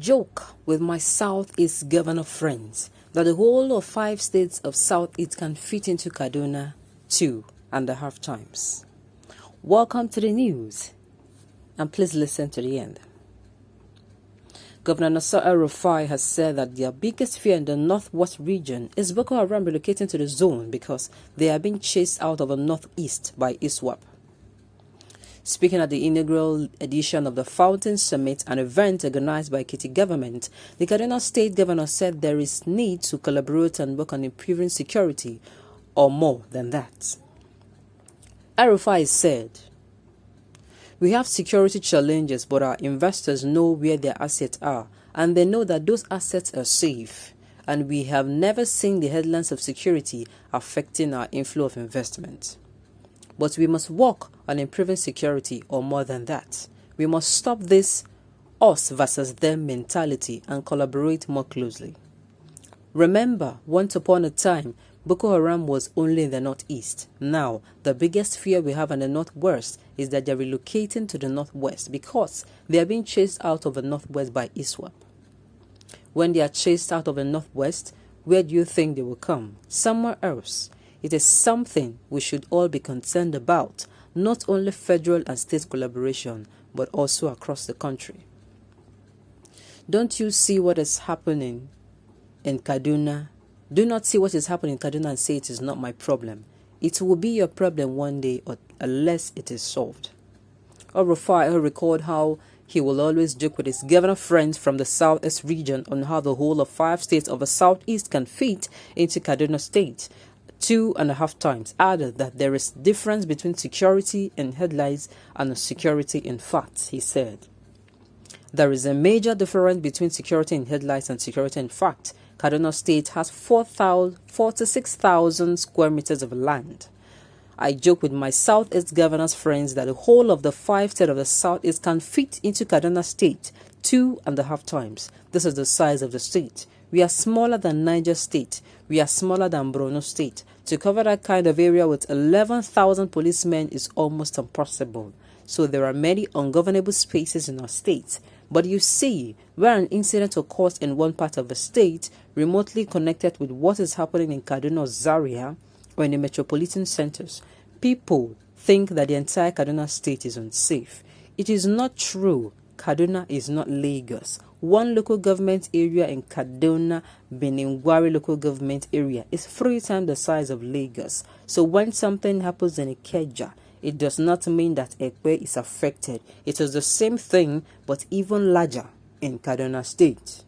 joke with my Southeast governor friends that the whole of 5 states of Southeast can fit into Kaduna 2.5 times. Welcome to the news, and please listen to the end. Governor Elrufai has said that their biggest fear in the northwest region is Boko Haram relocating to the zone because they are being chased out of the northeast by ISWAP. Speaking at the inaugural edition of the Fountain Summit, an event organized by Kitty government, the Kaduna State Governor said there is need to collaborate and work on improving security, or more than that. Elrufai said, "We have security challenges, but our investors know where their assets are, and they know that those assets are safe, and we have never seen the headlines of security affecting our inflow of investment. But we must work on improving security, or more than that. We must stop this us versus them mentality and collaborate more closely. Remember, once upon a time, Boko Haram was only in the northeast. Now, the biggest fear we have in the northwest is that they're relocating to the northwest because they are being chased out of the northwest by ISWAP. When they are chased out of the northwest, where do you think they will come? Somewhere else. It is something we should all be concerned about, not only federal and state collaboration, but also across the country. Don't you see what is happening in Kaduna? Do not see what is happening in Kaduna and say it is not my problem. It will be your problem one day unless it is solved." Elrufai recalled how he will always joke with his governor friends from the southeast region on how the whole of 5 states of the southeast can fit into Kaduna State 2.5 times, added that there is difference between security in headlines and security in fact. He said, "There is a major difference between security in headlines and security in fact. Kaduna State has 46,000 square meters of land. I joke with my Southeast governors friends that the whole of the 5 states of the Southeast can fit into Kaduna State 2.5 times. This is the size of the state. We are smaller than Niger State. We are smaller than Borno State. To cover that kind of area with 11,000 policemen is almost impossible. So there are many ungovernable spaces in our state. But you see, where an incident occurs in one part of the state, remotely connected with what is happening in Kaduna or Zaria, or in the metropolitan centers, people think that the entire Kaduna state is unsafe. It is not true. Kaduna is not Lagos. One local government area in Kaduna, Beningwari local government area, is 3 times the size of Lagos. So when something happens in Ikeja, it does not mean that Ekpe is affected. It is the same thing, but even larger in Kaduna State."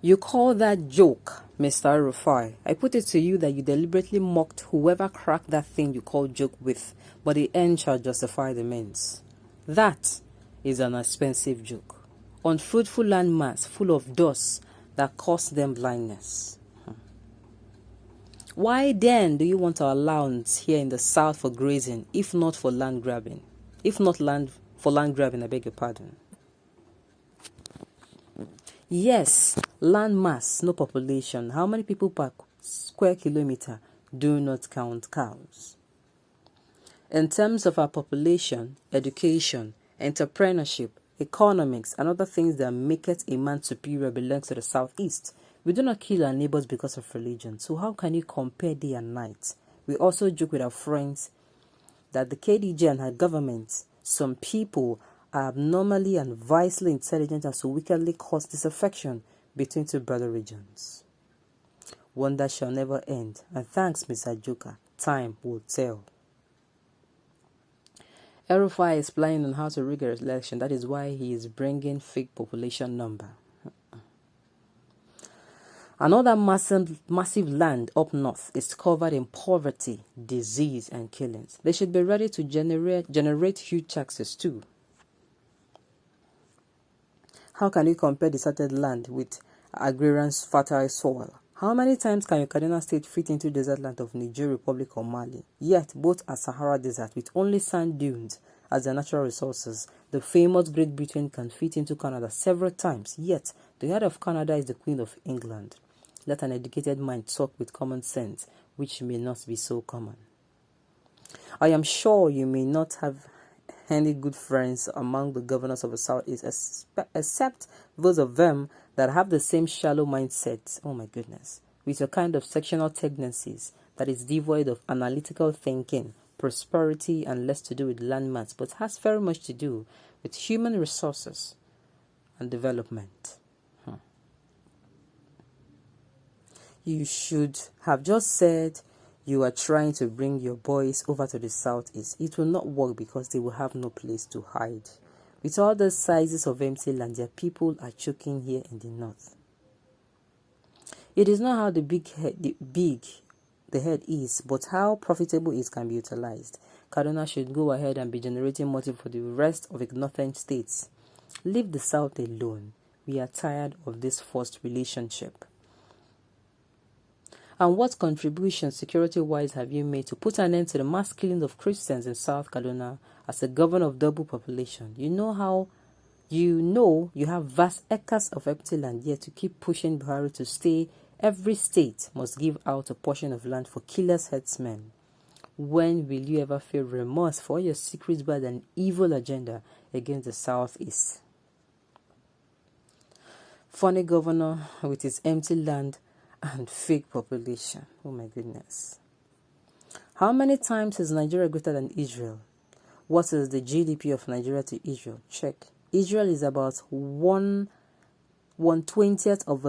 You call that joke, Mr. Elrufai? I put it to you that you deliberately mocked whoever cracked that thing you call joke with, but the end shall justify the means. That is an expensive joke. Unfruitful landmass full of dust that caused them blindness. Why then do you want our lands here in the south for grazing, if not for land grabbing? If not land for land grabbing, I beg your pardon. Yes, land mass, no population. How many people per square kilometer? Do not count cows. In terms of our population, education, entrepreneurship, economics, and other things that make it a man superior belongs to the southeast. We do not kill our neighbors because of religion. So how can you compare day and night? We also joke with our friends that the KDJ and her government, some people are abnormally and vitally intelligent and so wickedly cause disaffection between 2 brother regions. Wonder shall never end. And thanks, Mr. Joker. Time will tell. Elrufai is planning on how to rig an election. That is why he is bringing fake population number. Another massive land up north is covered in poverty, disease, and killings. They should be ready to generate huge taxes too. How can you compare deserted land with agrarian's fertile soil? How many times can your Kaduna State fit into desert land of Niger Republic or Mali? Yet both are Sahara desert with only sand dunes as their natural resources. The famous Great Britain can fit into Canada several times. Yet the head of Canada is the Queen of England. Let an educated mind talk with common sense, which may not be so common. I am sure you may not have any good friends among the governors of the Southeast, except those of them that have the same shallow mindset, oh my goodness, with a kind of sectional tendencies that is devoid of analytical thinking, prosperity, and less to do with landmass, but has very much to do with human resources and development. You should have just said you are trying to bring your boys over to the Southeast. It will not work because they will have no place to hide. With all the sizes of empty land, their people are choking here in the north. It is not how big the head is, but how profitable it can be utilized. Kaduna should go ahead and be generating motive for the rest of the northern states. Leave the South alone. We are tired of this forced relationship. And what contributions security-wise have you made to put an end to the mass killings of Christians in South Kaduna as a governor of double population? You know you have vast acres of empty land, yet to keep pushing Buhari to stay. Every state must give out a portion of land for killers' headsmen. When will you ever feel remorse for your secret bad and evil agenda against the Southeast? Funny governor with his empty land and fake population. Oh my goodness. How many times is Nigeria greater than Israel? What is the GDP of Nigeria to Israel? Check. Israel is about 1/20th of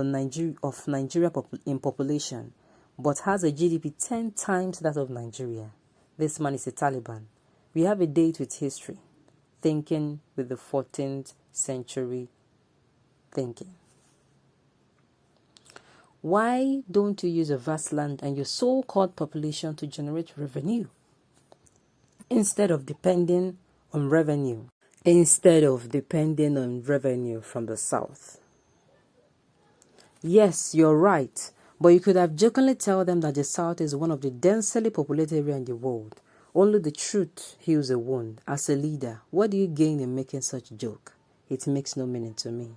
Nigeria in population, but has a GDP 10 times that of Nigeria. This man is a Taliban. We have a date with history, thinking with the 14th century thinking. Why don't you use a vast land and your so-called population to generate revenue instead of depending on revenue from the South? Yes, you're right, but you could have jokingly tell them that the South is one of the densely populated areas in the world. Only the truth heals a wound. As a leader, what do you gain in making such a joke? It makes no meaning to me.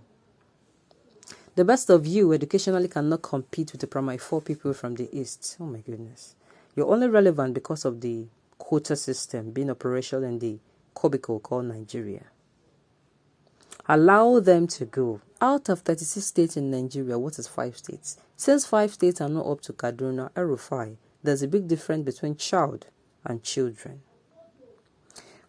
The best of you educationally cannot compete with the primary 4 people from the East. Oh my goodness. You're only relevant because of the quota system being operational in the cubicle called Nigeria. Allow them to go. Out of 36 states in Nigeria, what is 5 states? Since 5 states are not up to Kaduna, Elrufai, there's a big difference between child and children.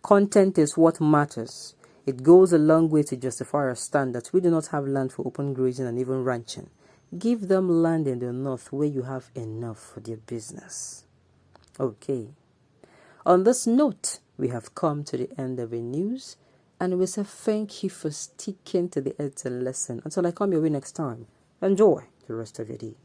Content is what matters. It goes a long way to justify our stand that we do not have land for open grazing and even ranching. Give them land in the north where you have enough for their business. Okay. On this note, we have come to the end of the news, and we say thank you for sticking to the lesson. Until I come your way next time, enjoy the rest of your day.